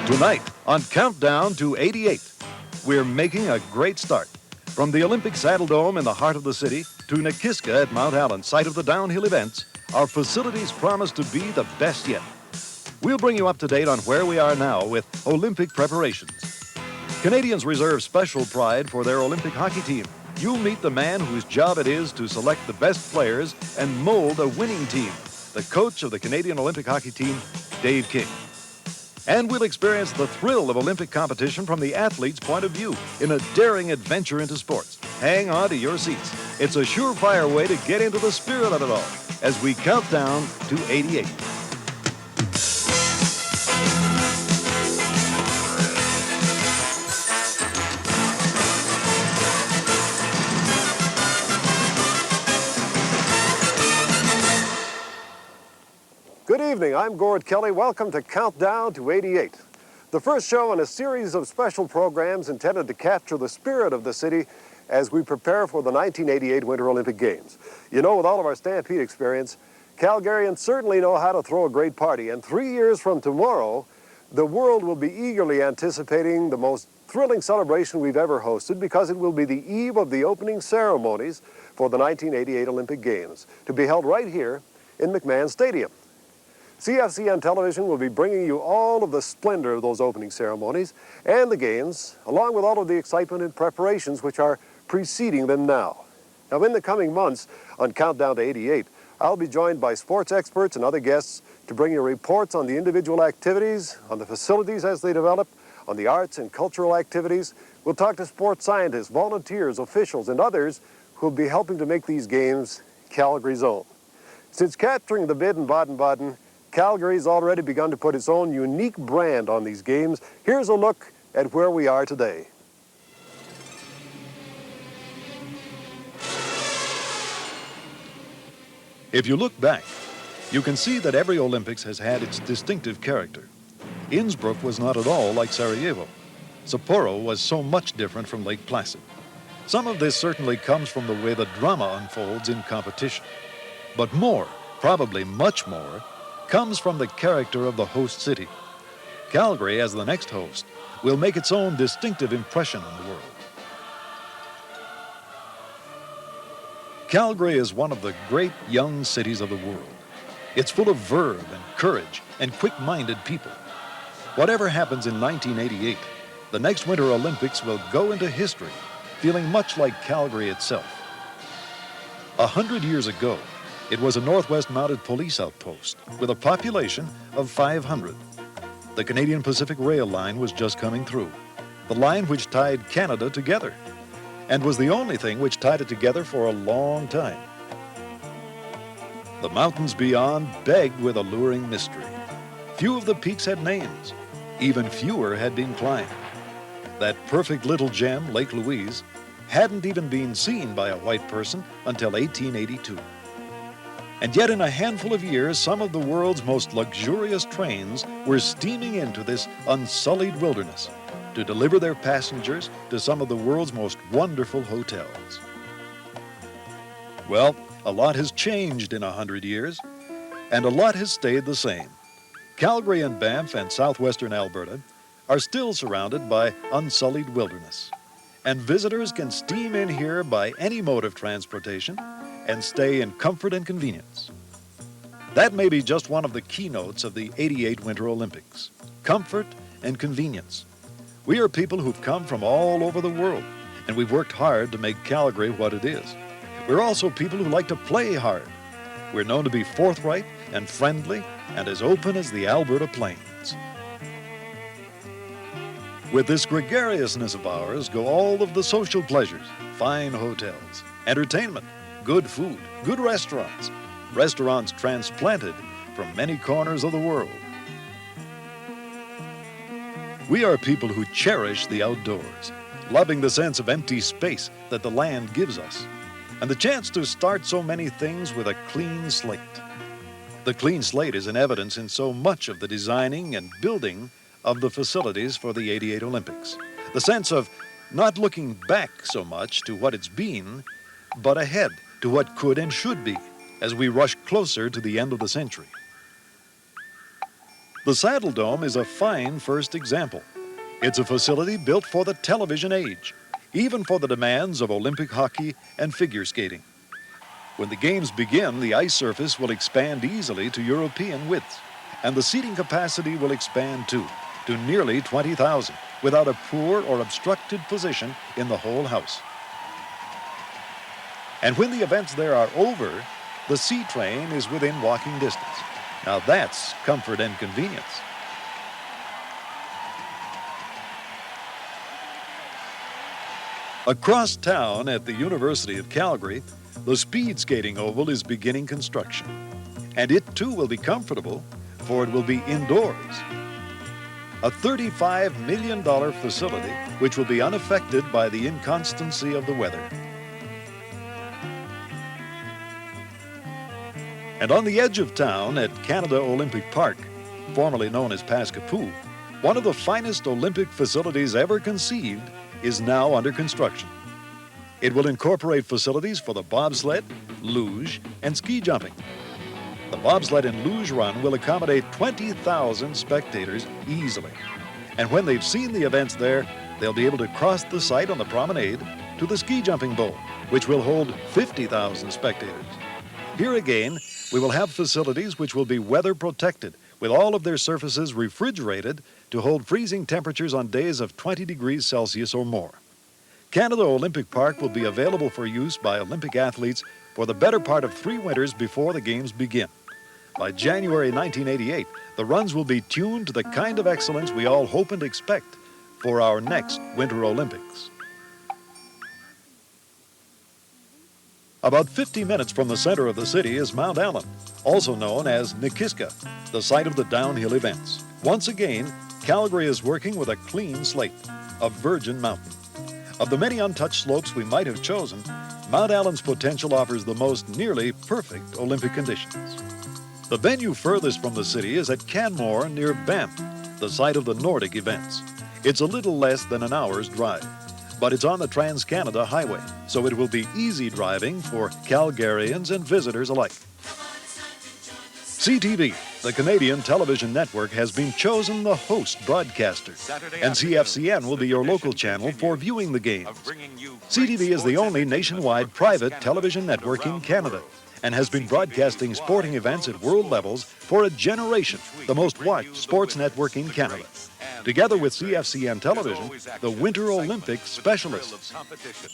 Tonight on Countdown to 88, we're making a great start. From the Olympic Saddle Dome in the heart of the city to Nikiska at Mount Allen, site of the downhill events, our facilities promise to be the best yet. We'll bring you up to date on where we are now with Olympic preparations. Canadians reserve special pride for their Olympic hockey team. You'll meet the man whose job it is to select the best players and mold a winning team, the coach of the Canadian Olympic hockey team, Dave King. And we'll experience the thrill of Olympic competition from the athlete's point of view in a daring adventure into sports. Hang on to your seats. It's a surefire way to get into the spirit of it all as we count down to 88. Good evening, I'm Gord Kelly. Welcome to Countdown to 88, the first show in a series of special programs intended to capture the spirit of the city as we prepare for the 1988 Winter Olympic Games. You know, with all of our Stampede experience, Calgarians certainly know how to throw a great party, and 3 years from tomorrow, the world will be eagerly anticipating the most thrilling celebration we've ever hosted because it will be the eve of the opening ceremonies for the 1988 Olympic Games, to be held right here in McMahon Stadium. CFCN television will be bringing you all of the splendor of those opening ceremonies and the games, along with all of the excitement and preparations which are preceding them now. Now, in the coming months on Countdown to 88, I'll be joined by sports experts and other guests to bring you reports on the individual activities, on the facilities as they develop, on the arts and cultural activities. We'll talk to sports scientists, volunteers, officials, and others who will be helping to make these games Calgary's own. Since capturing the bid in Baden-Baden, Calgary's already begun to put its own unique brand on these games. Here's a look at where we are today. If you look back, you can see that every Olympics has had its distinctive character. Innsbruck was not at all like Sarajevo. Sapporo was so much different from Lake Placid. Some of this certainly comes from the way the drama unfolds in competition. But more, probably much more, comes from the character of the host city. Calgary, as the next host, will make its own distinctive impression on the world. Calgary is one of the great young cities of the world. It's full of verve and courage and quick-minded people. Whatever happens in 1988, the next Winter Olympics will go into history, feeling much like Calgary itself. 100 years ago, it was a Northwest Mounted Police outpost with a population of 500. The Canadian Pacific Rail line was just coming through, the line which tied Canada together, and was the only thing which tied it together for a long time. The mountains beyond begged with alluring mystery. Few of the peaks had names. Even fewer had been climbed. That perfect little gem, Lake Louise, hadn't even been seen by a white person until 1882. And yet in a handful of years, some of the world's most luxurious trains were steaming into this unsullied wilderness to deliver their passengers to some of the world's most wonderful hotels. Well, a lot has changed in 100 years, and a lot has stayed the same. Calgary and Banff and southwestern Alberta are still surrounded by unsullied wilderness, and visitors can steam in here by any mode of transportation and stay in comfort and convenience. That may be just one of the keynotes of the 88 Winter Olympics: comfort and convenience. We are people who've come from all over the world, and we've worked hard to make Calgary what it is. We're also people who like to play hard. We're known to be forthright and friendly and as open as the Alberta Plains. With this gregariousness of ours go all of the social pleasures: fine hotels, entertainment, good food, good restaurants, restaurants transplanted from many corners of the world. We are people who cherish the outdoors, loving the sense of empty space that the land gives us, and the chance to start so many things with a clean slate. The clean slate is in evidence in so much of the designing and building of the facilities for the 88 Olympics. The sense of not looking back so much to what it's been, but ahead to what could and should be as we rush closer to the end of the century. The Saddle Dome is a fine first example. It's a facility built for the television age, even for the demands of Olympic hockey and figure skating. When the games begin, the ice surface will expand easily to European widths, and the seating capacity will expand too, to nearly 20,000, without a poor or obstructed position in the whole house. And when the events there are over, the sea train is within walking distance. Now that's comfort and convenience. Across town at the University of Calgary, the speed skating oval is beginning construction. And it too will be comfortable, for it will be indoors. A $35 million facility which will be unaffected by the inconstancy of the weather. And on the edge of town at Canada Olympic Park, formerly known as Pascapoo, one of the finest Olympic facilities ever conceived is now under construction. It will incorporate facilities for the bobsled, luge, and ski jumping. The bobsled and luge run will accommodate 20,000 spectators easily. And when they've seen the events there, they'll be able to cross the site on the promenade to the ski jumping bowl, which will hold 50,000 spectators. Here again, we will have facilities which will be weather protected, with all of their surfaces refrigerated to hold freezing temperatures on days of 20 degrees Celsius or more. Canada Olympic Park will be available for use by Olympic athletes for the better part of 3 winters before the games begin. By January 1988, the runs will be tuned to the kind of excellence we all hope and expect for our next Winter Olympics. About 50 minutes from the center of the city is Mount Allen, also known as Nikiska, the site of the downhill events. Once again, Calgary is working with a clean slate, a virgin mountain. Of the many untouched slopes we might have chosen, Mount Allen's potential offers the most nearly perfect Olympic conditions. The venue furthest from the city is at Canmore near Banff, the site of the Nordic events. It's a little less than an hour's drive, but it's on the Trans-Canada Highway, so it will be easy driving for Calgarians and visitors alike. CTV, the Canadian television network, has been chosen the host broadcaster, and CFCN will be your local channel for viewing the games. CTV is the only nationwide private television network in Canada and has been broadcasting sporting events at world levels for a generation, the most watched sports network in Canada. Together with CFCN Television, the Winter Olympic specialists.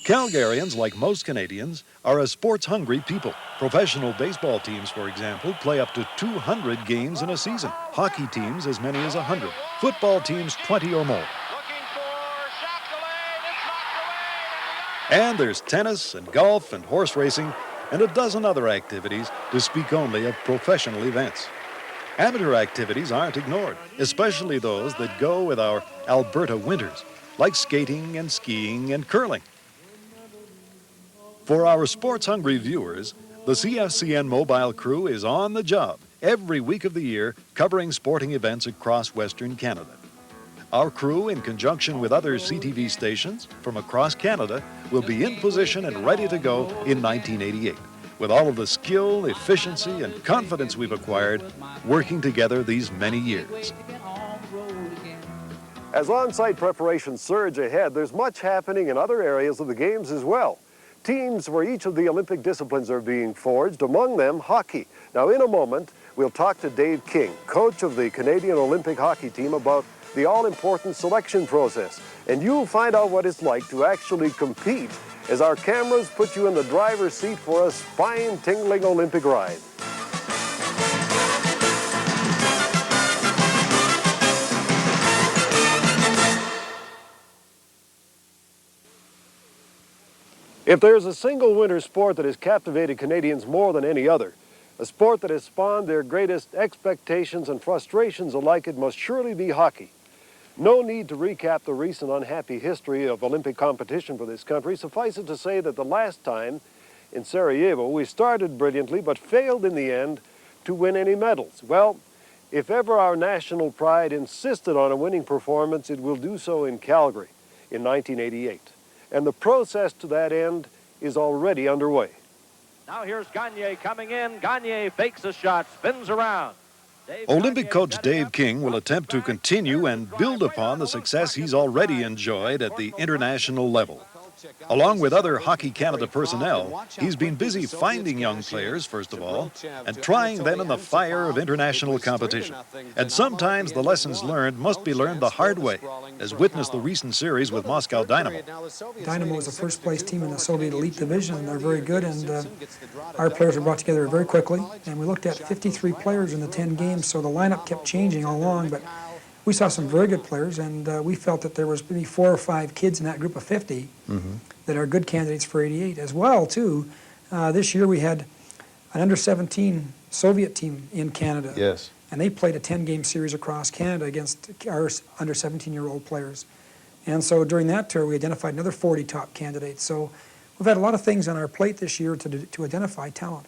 Calgarians, like most Canadians, are a sports-hungry people. Professional baseball teams, for example, play up to 200 games in a season. Hockey teams as many as 100. Football teams 20 or more. And there's tennis and golf and horse racing and a dozen other activities, to speak only of professional events. Amateur activities aren't ignored, especially those that go with our Alberta winters, like skating and skiing and curling. For our sports-hungry viewers, the CFCN mobile crew is on the job every week of the year covering sporting events across Western Canada. Our crew, in conjunction with other CTV stations from across Canada, will be in position and ready to go in 1988, with all of the skill, efficiency, and confidence we've acquired working together these many years. As on-site preparations surge ahead, there's much happening in other areas of the games as well. Teams for each of the Olympic disciplines are being forged, among them hockey. Now, in a moment, we'll talk to Dave King, coach of the Canadian Olympic hockey team, about the all-important selection process. And you'll find out what it's like to actually compete as our cameras put you in the driver's seat for a spine-tingling Olympic ride. If there's a single winter sport that has captivated Canadians more than any other, a sport that has spawned their greatest expectations and frustrations alike, it must surely be hockey. No need to recap the recent unhappy history of Olympic competition for this country. Suffice it to say that the last time in Sarajevo, we started brilliantly but failed in the end to win any medals. Well, if ever our national pride insisted on a winning performance, it will do so in Calgary in 1988. And the process to that end is already underway. Now here's Gagne coming in. Gagne fakes a shot, spins around. Olympic coach Dave King will attempt to continue and build upon the success he's already enjoyed at the international level. Along with other Hockey Canada personnel, he's been busy finding young players, first of all, and trying them in the fire of international competition. And sometimes the lessons learned must be learned the hard way, as witness the recent series with Moscow Dynamo. Dynamo was the first-place team in the Soviet Elite Division, and they're very good, and our players were brought together very quickly, and we looked at 53 players in the 10 games, so the lineup kept changing all along, but we saw some very good players, and we felt that there was maybe 4 or 5 kids in that group of 50 that are good candidates for 88 as well, too. This year we had an under-17 Soviet team in Canada. Yes. And they played a 10-game series across Canada against our under-17-year-old players. And so during that tour, we identified another 40 top candidates. So we've had a lot of things on our plate this year to identify talent.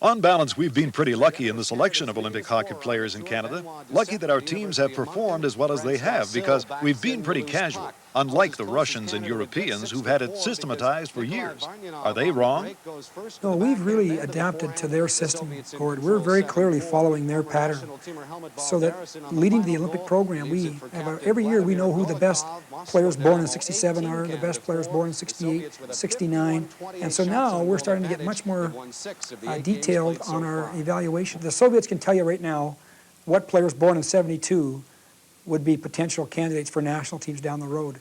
On balance, we've been pretty lucky in the selection of Olympic hockey players in Canada. Lucky that our teams have performed as well as they have, because we've been pretty casual, unlike the Russians and Europeans who've had it systematized for years. Are they wrong? No, we've really adapted to their system, Gord. We're very clearly following their pattern, so that leading the Olympic program, we have every year we know who the best players born in 67 are, the best players born in 68, 69, and so now we're starting to get much more detailed on our evaluation. The Soviets can tell you right now what players born in 72 would be potential candidates for national teams down the road.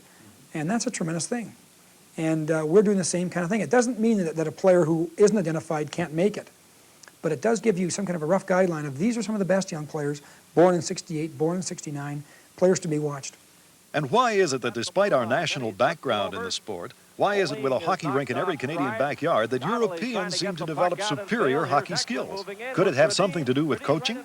And that's a tremendous thing. And we're doing the same kind of thing. It doesn't mean that a player who isn't identified can't make it, but it does give you some kind of a rough guideline of these are some of the best young players, born in 68, born in 69, players to be watched. And why is it that despite our national background in the sport, why is it with a hockey rink in every Canadian backyard that Europeans seem to develop superior hockey skills? Could it have something to do with coaching?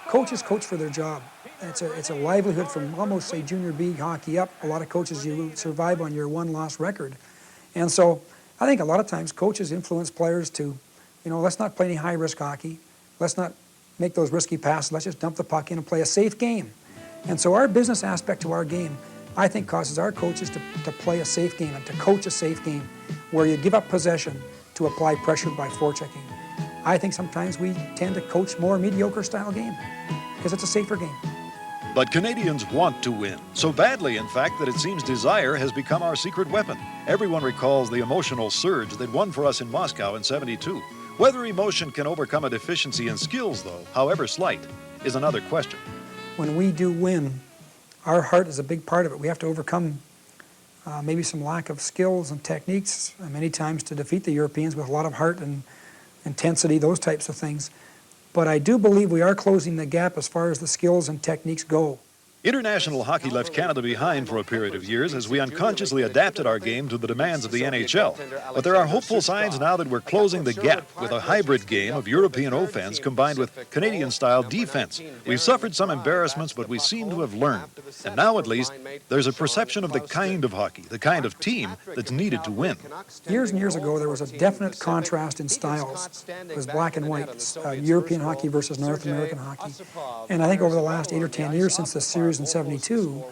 Coaches coach for their job. It's a livelihood from almost, say, junior B hockey up. A lot of coaches, you survive on your one-loss record. And so I think a lot of times coaches influence players to, let's not play any high-risk hockey. Let's not make those risky passes. Let's just dump the puck in and play a safe game. And so our business aspect to our game, I think, causes our coaches to play a safe game and to coach a safe game where you give up possession to apply pressure by forechecking. I think sometimes we tend to coach more mediocre style game because it's a safer game. But Canadians want to win, so badly, in fact, that it seems desire has become our secret weapon. Everyone recalls the emotional surge that won for us in Moscow in '72. Whether emotion can overcome a deficiency in skills, though, however slight, is another question. When we do win, our heart is a big part of it. We have to overcome maybe some lack of skills and techniques many times to defeat the Europeans with a lot of heart and intensity, those types of things. But I do believe we are closing the gap as far as the skills and techniques go. International hockey left Canada behind for a period of years as we unconsciously adapted our game to the demands of the NHL. But there are hopeful signs now that we're closing the gap with a hybrid game of European offense combined with Canadian-style defense. We've suffered some embarrassments, but we seem to have learned. And now, at least, there's a perception of the kind of hockey, the kind of team that's needed to win. Years and years ago, there was a definite contrast in styles. It was black and white, European hockey versus North American hockey. And I think over the last 8 or 10 years since the series in '72,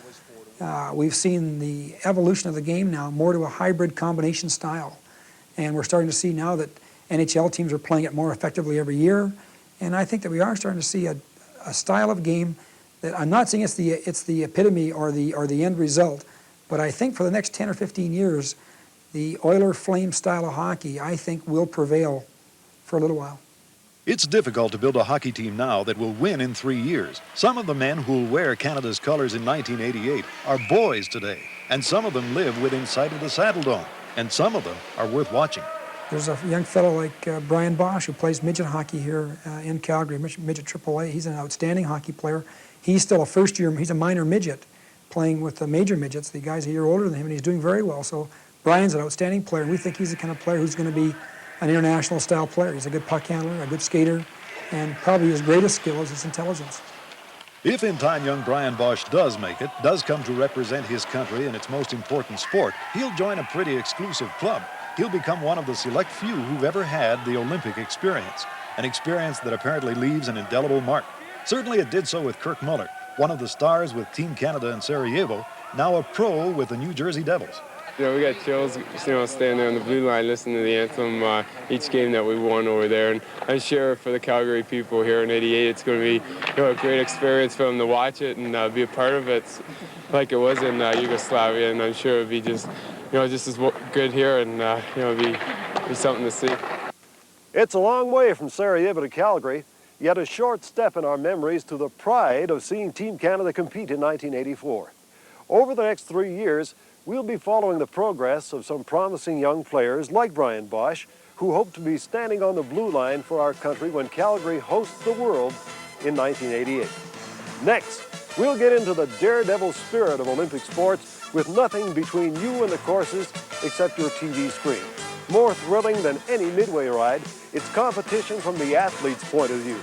we've seen the evolution of the game now more to a hybrid combination style. And we're starting to see now that NHL teams are playing it more effectively every year. And I think that we are starting to see a style of game that I'm not saying it's the epitome or the end result, but I think for the next 10 or 15 years, the Oiler Flame style of hockey, I think, will prevail for a little while. It's difficult to build a hockey team now that will win in 3 years. Some of the men who will wear Canada's colors in 1988 are boys today, and some of them live within sight of the Saddle Dome, and some of them are worth watching. There's a young fellow like Brian Vos who plays midget hockey here in Calgary, midget AAA. He's an outstanding hockey player. He's still a first-year, he's a minor midget playing with the major midgets. The guy's a year older than him, and he's doing very well. So Brian's an outstanding player, and we think he's the kind of player who's going to be an international style player. He's a good puck handler, a good skater, and probably his greatest skill is his intelligence. If in time young Brian Bosch does make it, does come to represent his country in its most important sport, he'll join a pretty exclusive club. He'll become one of the select few who've ever had the Olympic experience, an experience that apparently leaves an indelible mark. Certainly it did so with Kirk Muller, one of the stars with Team Canada in Sarajevo, now a pro with the New Jersey Devils. We got chills, standing there on the blue line listening to the anthem each game that we won over there. And I'm sure for the Calgary people here in '88, it's going to be a great experience for them to watch it and be a part of it like it was in Yugoslavia. And I'm sure it'd be just as good here and, be something to see. It's a long way from Sarajevo to Calgary, yet a short step in our memories to the pride of seeing Team Canada compete in 1984. Over the next 3 years, we'll be following the progress of some promising young players like Brian Vos, who hope to be standing on the blue line for our country when Calgary hosts the world in 1988. Next, we'll get into the daredevil spirit of Olympic sports with nothing between you and the courses except your TV screen. More thrilling than any midway ride, it's competition from the athlete's point of view.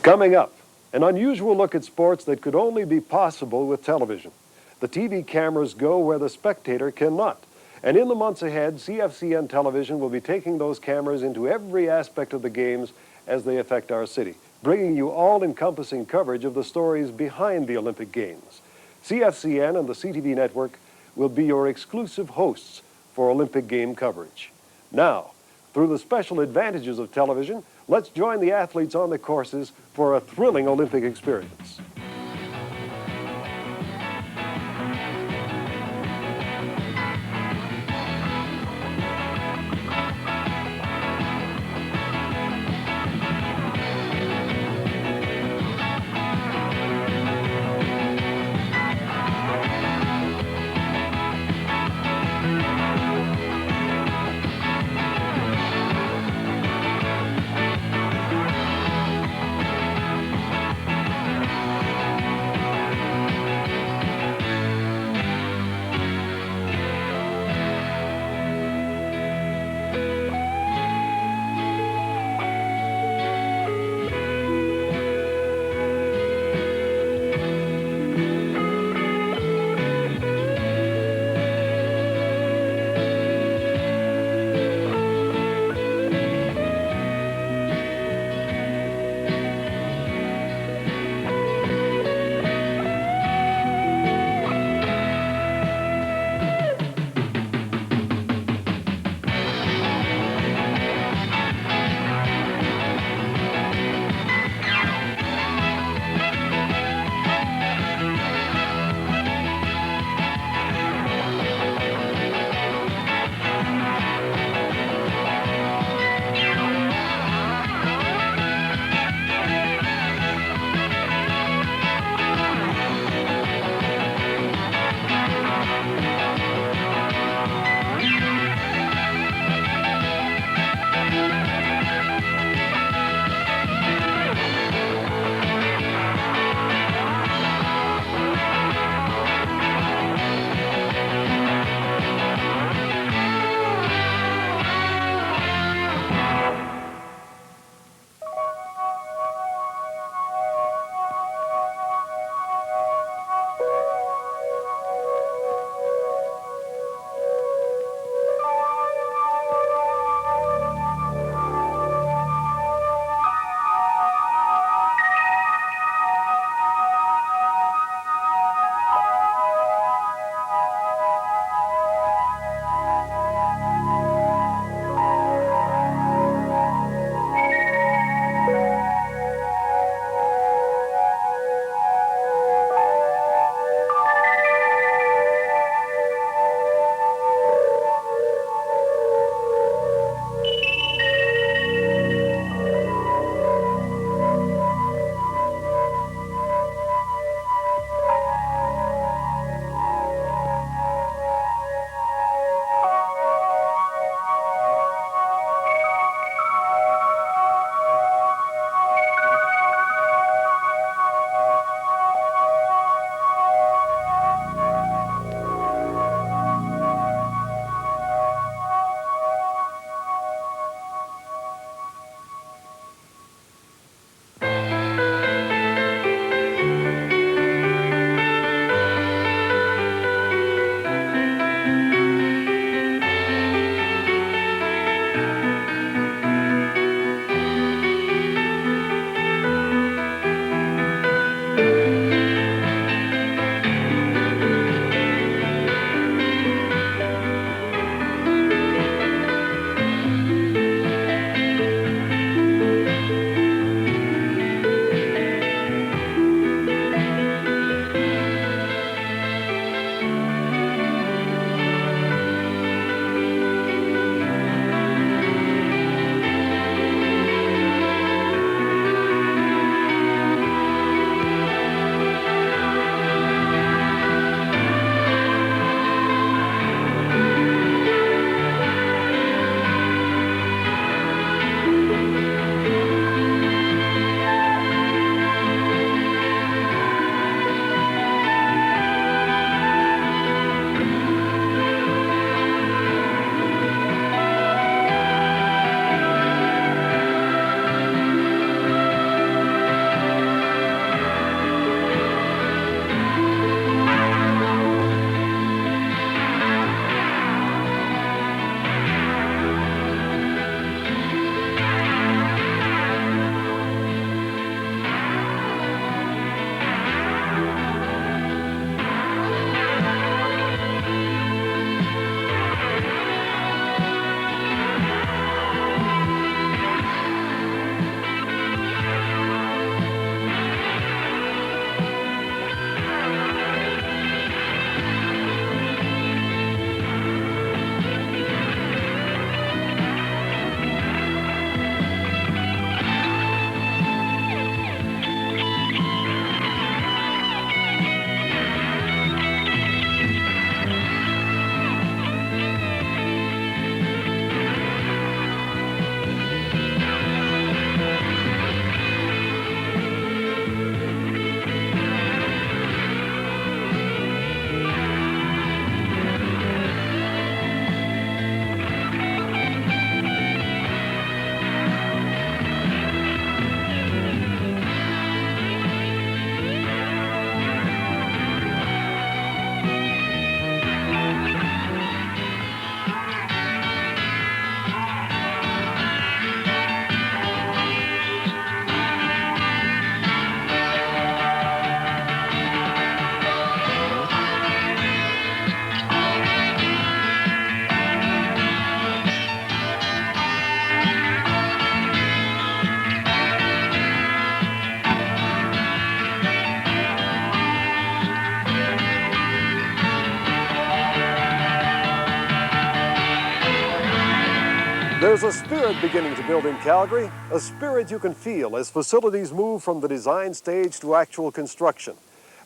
Coming up, an unusual look at sports that could only be possible with television. The TV cameras go where the spectator cannot. And in the months ahead, CFCN television will be taking those cameras into every aspect of the games as they affect our city, bringing you all-encompassing coverage of the stories behind the Olympic Games. CFCN and the CTV network will be your exclusive hosts for Olympic game coverage. Now, through the special advantages of television, let's join the athletes on the courses for a thrilling Olympic experience. There's a spirit beginning to build in Calgary, a spirit you can feel as facilities move from the design stage to actual construction,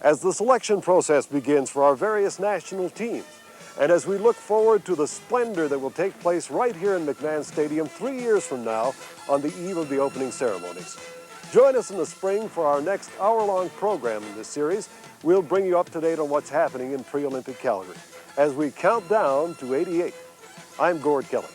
as the selection process begins for our various national teams, and as we look forward to the splendor that will take place right here in McMahon Stadium 3 years from now on the eve of the opening ceremonies. Join us in the spring for our next hour-long program in this series. We'll bring you up to date on what's happening in pre-Olympic Calgary as we count down to 88. I'm Gord Kelly.